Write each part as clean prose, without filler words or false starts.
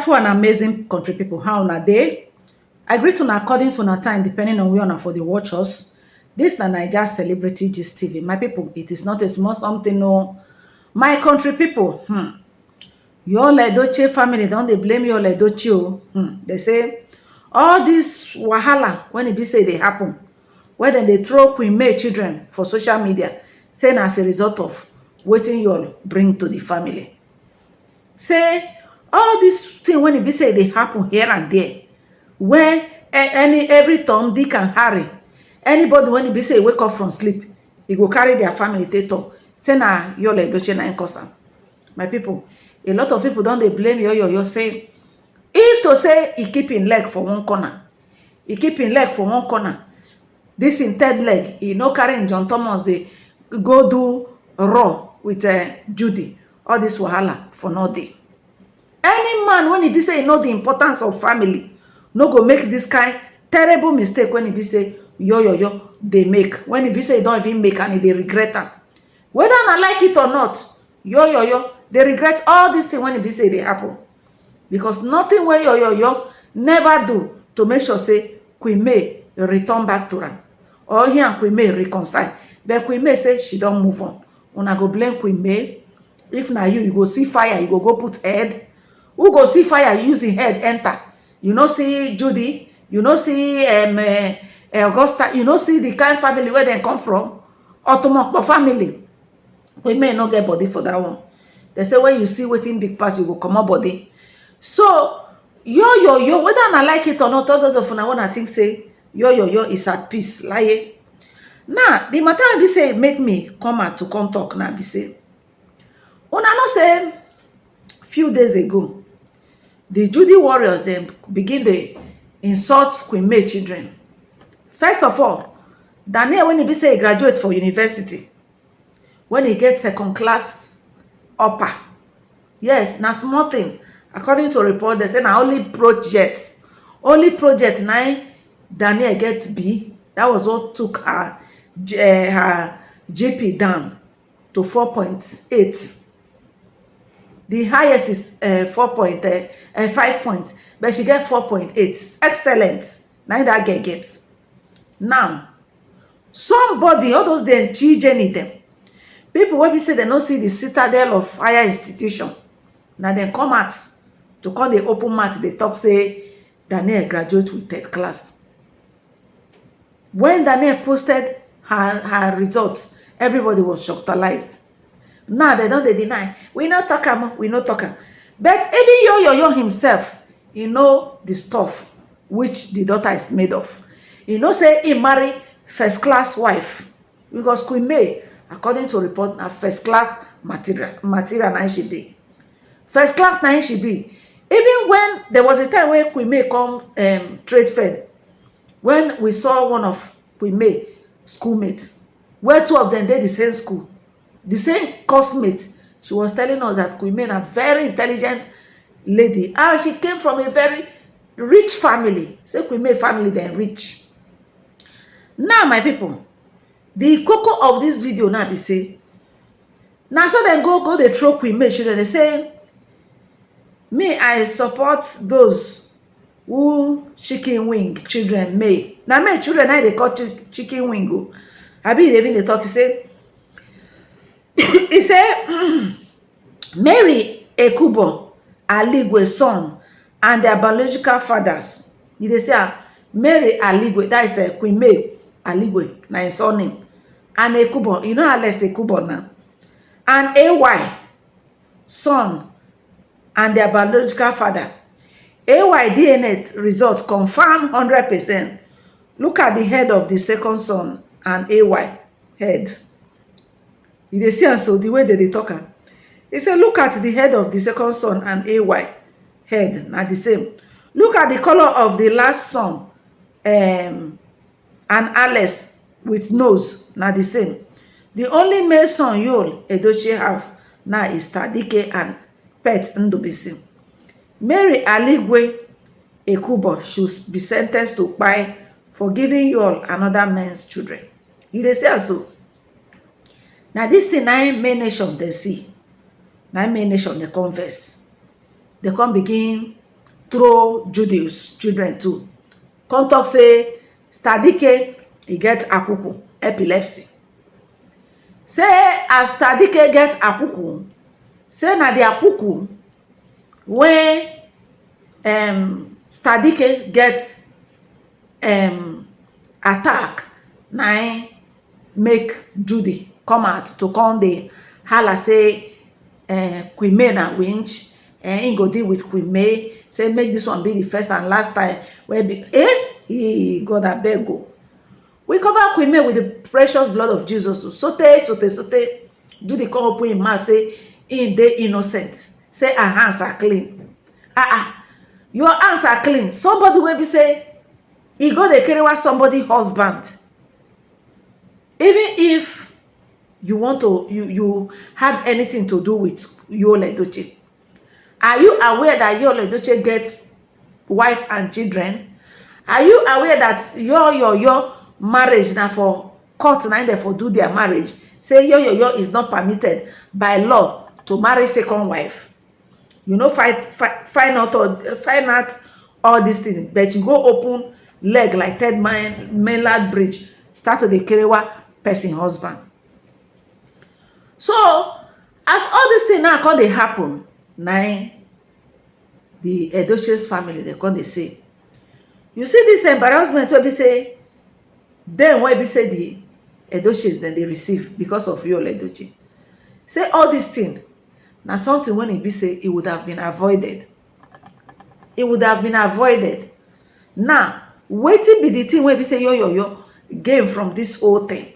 Wonderful and amazing country people, how una dey? I greet una according to una time, depending on where una for the watch us. This na Naija Celebrity Gist TV. My people, it is not a small something, no. My country people, your Edochie family don dey blame your Edochie o. They say all this wahala when e be say dey happen, when dem dey throw Queen May children for social media, say na as a result of wetin you all bring to the family. Say all this thing when e be say dey happen here and there, when every Tom, Dick and Harry, anybody when e be say e wake up from sleep, e go carry their family take talk, say na Yul Edochie na im cause am. My people, a lot of people don dey blame Yoyo say if to say e keep im leg for one corner, e keep im leg for one corner, this im third leg, e no carry im John Thomas dey go do raw with Judy, all this wahala for no dey. Any man when e be say e know the importance of family no go make this kind terrible mistake when e be say Yoyo dey make, when e be say e don even make and e dey regret am. Whether na like it or not, Yoyo dey regret all this thing when e be say e dey happen, because nothing wey Yoyo never do to make sure say Queen May return back to am, or he and Queen May reconcile. But Queen May say she don move on. Una go blame Queen May? If na you go see fire, you go put head. Who go see fire use im head enter? You no see Judy, you no see Augusta, you no see the kind family where dem come from, Otomokpo family. Queen May no get body for that one. They say when you see wetin big pass, you go comot body. So Yoyo, whether na like it or not, all those of una wanna think say Yoyo is at peace, lie. Now the matter be say make me come out to come talk now be say, una know say few days ago the Judy warriors dem begin dey insult Queen May children. First of all, Daniel, when he be say he graduate for university, when he get second class upper, yes, na small thing. According to report, they say na only project na Daniel get B. That was what took her GP down to 4.8. The highest is 5 points, but she get 4.8. Excellent. Now that girl gets. Now, somebody, all those dem Jenny them, people wey be say they no see the citadel of higher institution, now dem come out to come the open mouth, they talk say Daniel graduate with third class. When Daniel posted her results, everybody was shocked. Now they don't deny. We not talk am, we not talk am. But even Yoyo himself, he know the stuff which the daughter is made of. He know say he marry first class wife, because Queen May, according to report, na first class material na she be. First class na she be. Even when there was a time when Queen May come trade fair, when we saw one of Queen May schoolmates, where two of them did the same school, the same classmates, she was telling us that Queen May is a very intelligent lady, and she came from a very rich family. Say Queen May family then rich. Now my people, the cocoa of this video now be say, now so then go they throw Queen May children. They say, me I support those who chicken wing children May. Now May children now they call chicken wing go. I be even they talk, he say Mary Ekubo Aligwe son and their biological fathers. They say Mary Aligwe, that is Queen May Aligwe, na his surname, and Ekubo, you know Alex Ekubo now, and AY son and their biological father. AY DNA results confirm 100%. Look at the head of the second son and AY head. You see, and so the way that they talk, he said, look at the head of the second son and AY head, not the same. Look at the color of the last son and Alice with nose, not the same. The only male son Yul Edochie have now is Tadike and Pet Ndubisi. Mary Aligwe Ekubo should be sentenced to buy for giving Yul another man's children. You say so. Now this thing, nine nation they see, nine nation they converse, they come begin throw Judy's children too. Come talk say Stadike he get akuku epilepsy. Say as Stadike get akuku, say na the akuku when Stadike get attack na make Judy come out to come dey hala say Queen May na winch, him go deal with Queen May, say make this one be the first and last time wey be God abeg o. We cover Queen May with the precious blood of Jesus. Sote Judy come open him mouth say him dey innocent, say her hands are clean. Your hands are clean. Somebody wey be say e go dey carry somebody husband. Even if you want to you have anything to do with Yul Edochie, are you aware that Yul Edochie get wife and children? Are you aware that your marriage now for court na dem for do their marriage? Say your is not permitted by law to marry second wife. You know, find out all these things, but you go open leg like Third Mainland Bridge, start to the carry person husband. So as all these things now come dey happen, na the Edochie's family they come dey say, you see this embarrassment wey be say dem wey be say the Edochies then they receive because of Yul Edochie. Say all these things na something when it be say it would have been avoided. It would have been avoided. Now, wetin be the thing wey be say yo gain from this whole thing?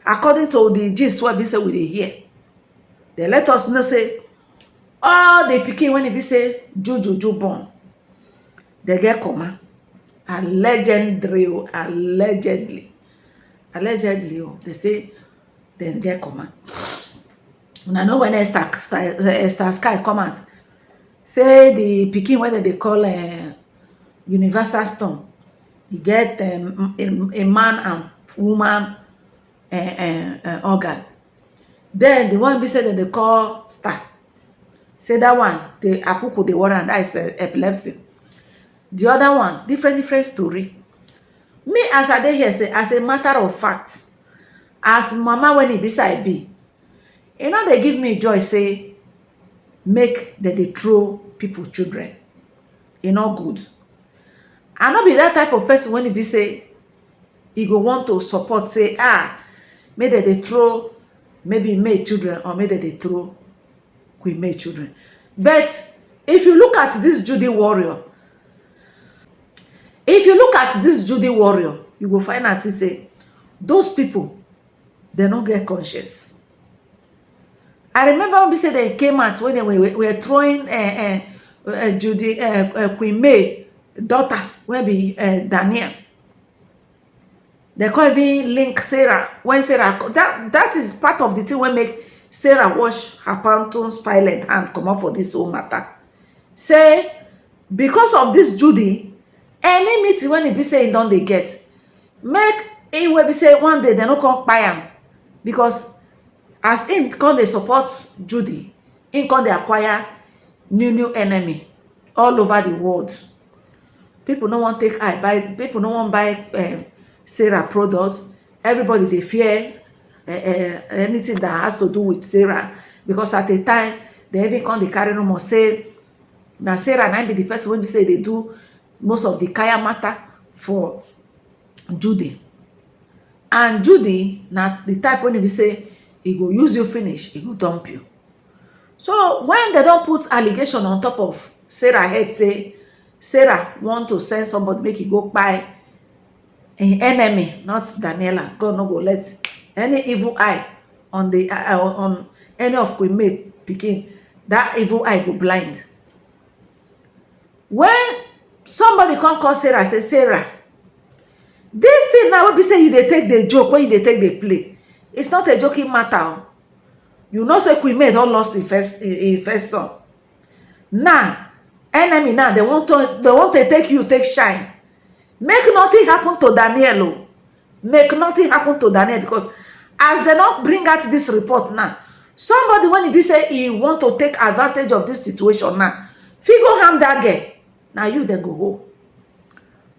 According to the gist wey be say we dey hear, they let us know say all the pikin when it be say Juju born, they get coma. Allegedly, they say they get coma. Una know when Esther Sky come out, say the pikin wey they call universal stone, you get a man and woman organ. Then the one be said that they call star, say that one the akuku the warrant, that is epilepsy. The other one different story. Me as I dey here say, as a matter of fact, as mama when e beside be, you know they give me joy say make that they throw people children. E not good. I not be that type of person when e be say he go want to support say make that they throw maybe May children or maybe they throw Queen May children. But if you look at this Judy warrior, you will find out say those people they don't get conscience. I remember when we say they came out when they were throwing Judy Queen May daughter when be Daniel. They can't even link Sarah when Sarah that is part of the thing when make Sarah wash her pantoon's pilot and come out for this whole matter. Say because of this Judy, any meeting when it be saying don't they get make it will be say one day they no come buy am, because as him come they support Judy, him come they acquire new enemy all over the world. People no want take eye buy, people no want buy Sarah product. Everybody they fear anything that has to do with Sarah, because at the time they even come they carry rumor say now Sarah na be the person when we say they do most of the kaya matter for Judy. And Judy na the type when we say he go use you finish, he go dump you. So when they don't put allegation on top of Sarah head, say Sarah want to send somebody make he go buy an enemy, not Daniela. God no go let any evil eye on the on any of Queen May pikin, that evil eye go blind. When somebody come call Sarah, say Sarah, this thing now will be say you they take the joke when you take the play. It's not a joking matter. You know say Queen May don't lost in first son. Now enemy now they want to take you take shine. Make nothing happen to Daniel. Make nothing happen to Daniel, because as they don't bring out this report now, somebody when he be say he want to take advantage of this situation now, fit go harm dat girl, na you dem go hold.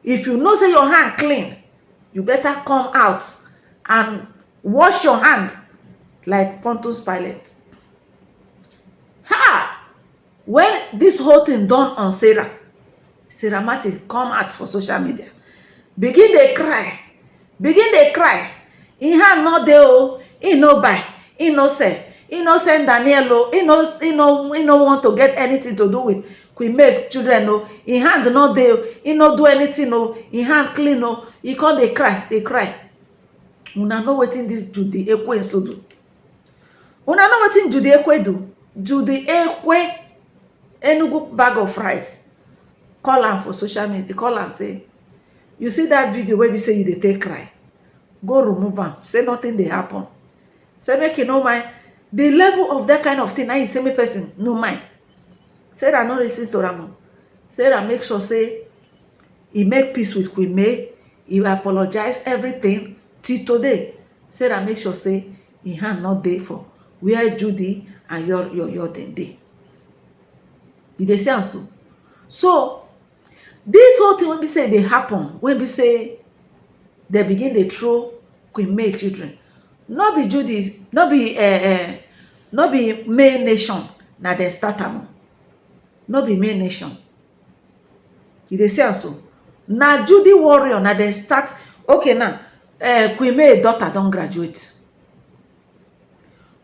If you know say your hand clean, you better come out and wash your hand like Pontius Pilate. When this whole thing done on Sarah Martin come out for social media, begin dey cry, im hand no dey o, im no buy, im no sell, im no send Daniel o, im no want to get anything to do with Queen May children o, im hand no dey o, im no do anything o, im hand clean o. E come dey cry. Una know wetin dis Judy Ekwe so do? Una know wetin Judy Ekwe do? Judy Ekwe Enugu bag of rice call am for social media, call am say, you see that video wey be say you dey take cry, go remove am, say nothing dey happen, say make you no mind. The level of that kind of thing, na you say make person no mind. Sarah no listen to am. Sarah make sure say he make peace with Queen May, he apologize everything. Till today, Sarah make sure say im hand not dey for where Judy and your dem dey. You dey see am so? So this whole thing wey be say dey happen, wey be say they begin dey throw Queen May children, no be Judy, no be May Nation na dem start am. No be May Nation. You dey see am so? Na Judy Warrior na dem start. Okay, now Queen May daughter don graduate.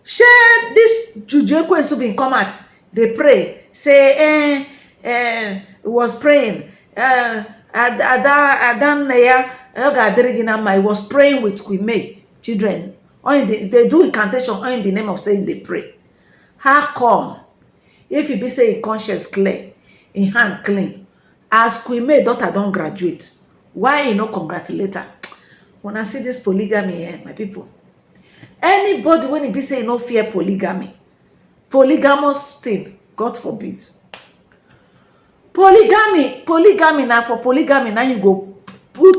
Shey this Judy Ekwe so bin come out dey pray say was praying Adanaya Ogadirigina was praying with Queen May children. They do incantation in the name of saying they pray. How come if e be say im conscience clear, im hand clean, as Queen May daughter don graduate, why e no congratulate her? Una see this polygamy, my people. Anybody when e be say e no fear polygamy, polygamous thing, God forbid. Polygamy na for polygamy, now you go put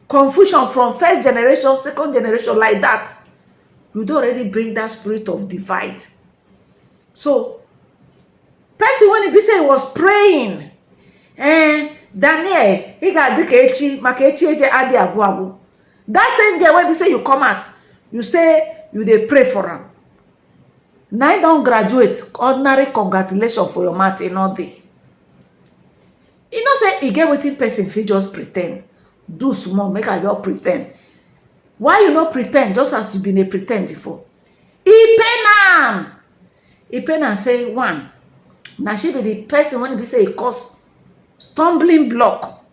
confusion from first generation, second generation like that. You don't already bring that spirit of divide. So person when he be say he was praying, Daniel, he got dikechi, makechi ede adi abu abu. That same day when be say you come out, you say you dey pray for him. Now don't graduate, ordinary congratulations for your mouth in all day. You know say e get wetin person fit just pretend, do small, make I just pretend. Why you no pretend just as you been a pretend before? E pain am say one. Now she be the person when be say e cause stumbling block.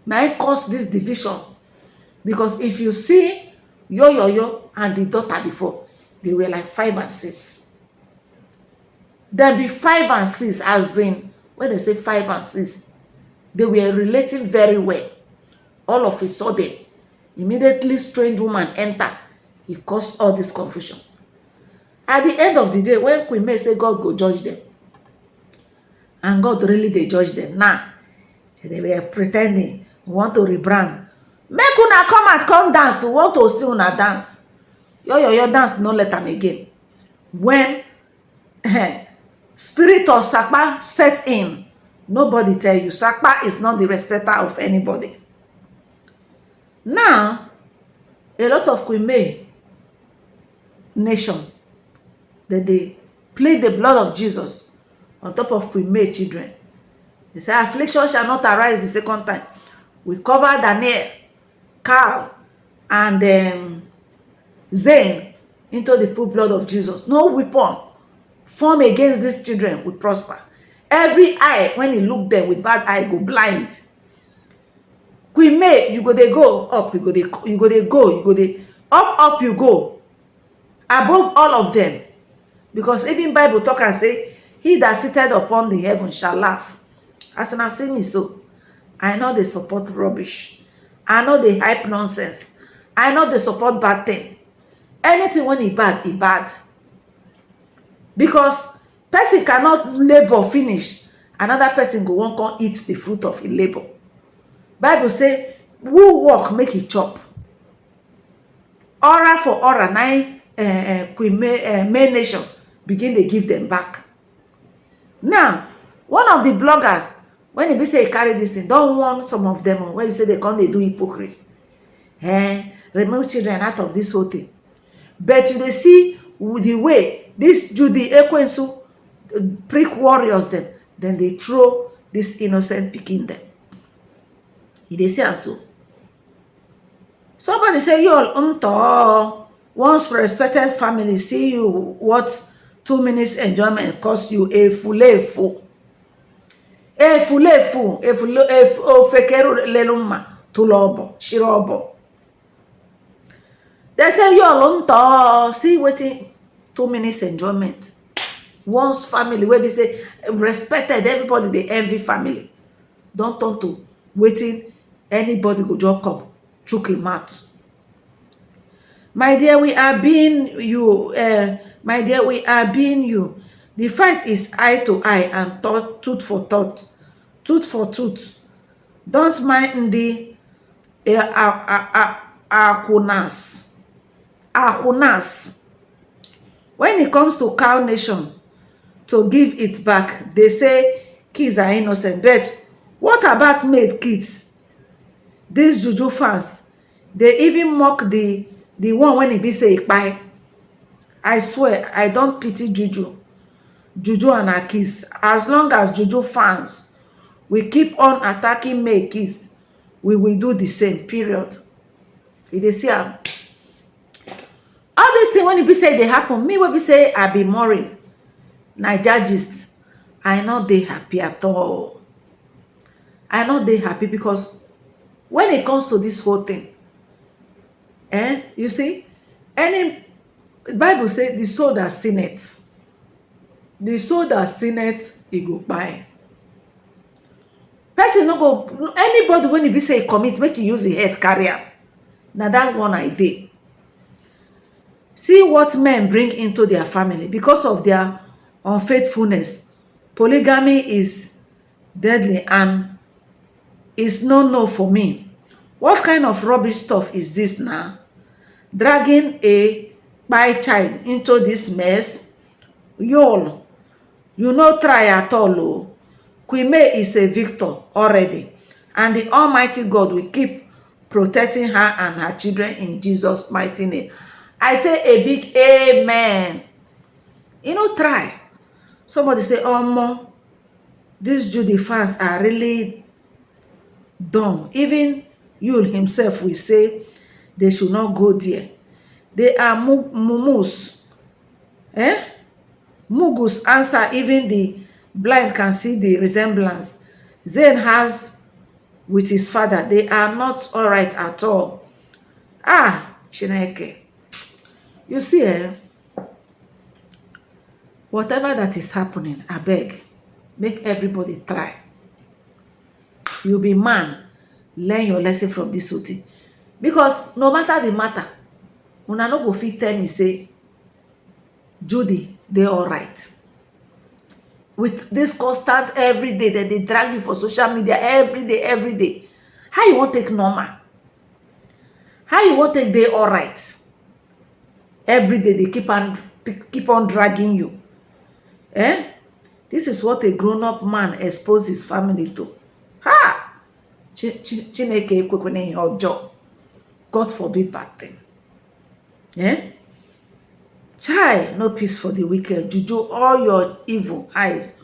Now it cause this division. Because if you see Yo and the daughter before, they were like 5 and 6. There be 5 and 6, as in when they say 5 and 6, they were relating very well. All of a sudden, immediately strange woman enter. It caused all this confusion. At the end of the day, when Queen May say God go judge them, and God really they judge them now, they were pretending, want to rebrand. Make una come dance, want to see una dance. Your dance, no let them again. When spirit of Sakpa set in, nobody tell you. Sakpa is not the respecter of anybody. Now, a lot of Queen May nation, that they plead the blood of Jesus on top of Queen May children. They say, affliction shall not arise the second time. We cover Daniel, Carl, and Zane into the poor blood of Jesus. No weapon formed against these children will prosper. Every eye, when you look them with bad eye, go blind. Queen May, you go they go up, you go they up, you go. Above all of them. Because even Bible talk and say, he that sitteth upon the heaven shall laugh. As una see me so, I know they support rubbish. I know they hype nonsense. I know they support bad thing. Anything when it bad. Because person cannot labor finish. Another person go won't come eat the fruit of his labor. Bible say, who work make it chop. Aura for aura, 9 Queen May nation begin to give them back. Now, One of the bloggers, when e be say e carry this thing, don warn some of them when e say they come dey do hypocrite, remove children out of this whole thing. But you dey see the way this Judy Ekwensu prick warriors dem dey throw this innocent pikin dem. You dey see am so. Somebody say, yo, once respected family see you what 2 minutes enjoyment cost you efulefu. Ofekeru leluma tulobo shirobo. They say, yo, see wetin 2 minutes enjoyment. Once family wey be say respected, everybody dey envy family, don turn to wetin anybody go just come chook him mouth. My dear, we are being you. My dear, we are being you. The fight is eye to eye and tooth for tooth. Tooth for tooth. Don't mind the akunas. Akunas. When it comes to cow nation, to give it back, they say kids are innocent. But what about made kids? These juju fans, they even mock the one when it be say ikpai. I swear, I don't pity juju and our kids. As long as juju fans we keep on attacking male kids, we will do the same, period. You dey see am. All these things when it be say they happen, me will be say I be mourning Naija gist, I not dey happy at all. I not dey happy because when it comes to this whole thing, you see, any Bible say the soul that sinneth, e go kpai. Person no go, anybody when e be say e commit, make e use the head carry am. Na that one I dey. See what men bring into their family because of their unfaithfulness. Polygamy is deadly and is no for me. What kind of rubbish stuff is this now? Dragging a child into this mess? Y'all, you no try at all. Oh. Queen May is a victor already, and the Almighty God will keep protecting her and her children in Jesus' mighty name. I say a big amen. You know, try. Somebody say, oh, these Judy fans are really dumb. Even you himself will say they should not go there. They are mumus. Mugus answer, even the blind can see the resemblance Zayn has with his father. They are not all right at all. Chineke. You see, whatever that is happening, I beg, make everybody try. You be man, learn your lesson from this whole thing. Because no matter the matter, una no go fit tell me say Judy, they all right. With this constant every day that they drag you for social media every day. How you want take normal? How you want take they all right? Every day they keep on dragging you. This is what a grown-up man exposes his family to. Chineke ekwekwene ojo. God forbid bad thing. Chai, no peace for the wicked. Juju, all your evil eyes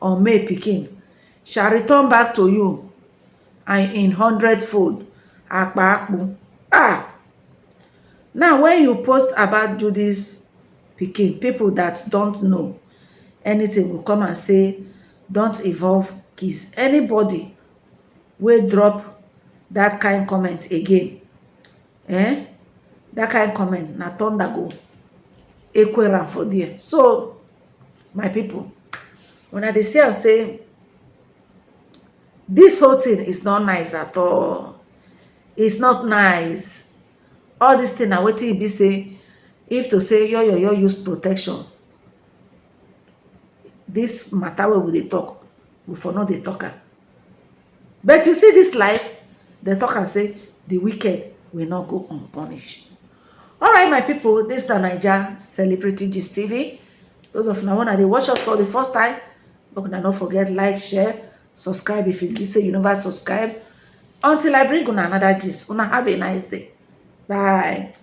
on May Pikin shall return back to you and in 100-fold. Now, when you post about Judy's Pikin, people that don't know anything will come and say, don't involve kids. Anybody will drop that kind comment again. That kind comment, na thunder go equal for there. So, my people, when I say and say this whole thing is not nice at all. It's not nice. All this thing, I waiting be say, if to say yo use protection, this matter where they talk, we for know they talk. But you see this life, they talk and say the wicked will not go unpunished. All right, my people, this is the Naija Celebrity Gist TV. Those of now when they watch us for the first time, Make una no forget like, share, subscribe if you say you never subscribe. Until I bring una another gist, una have a nice day. Bye.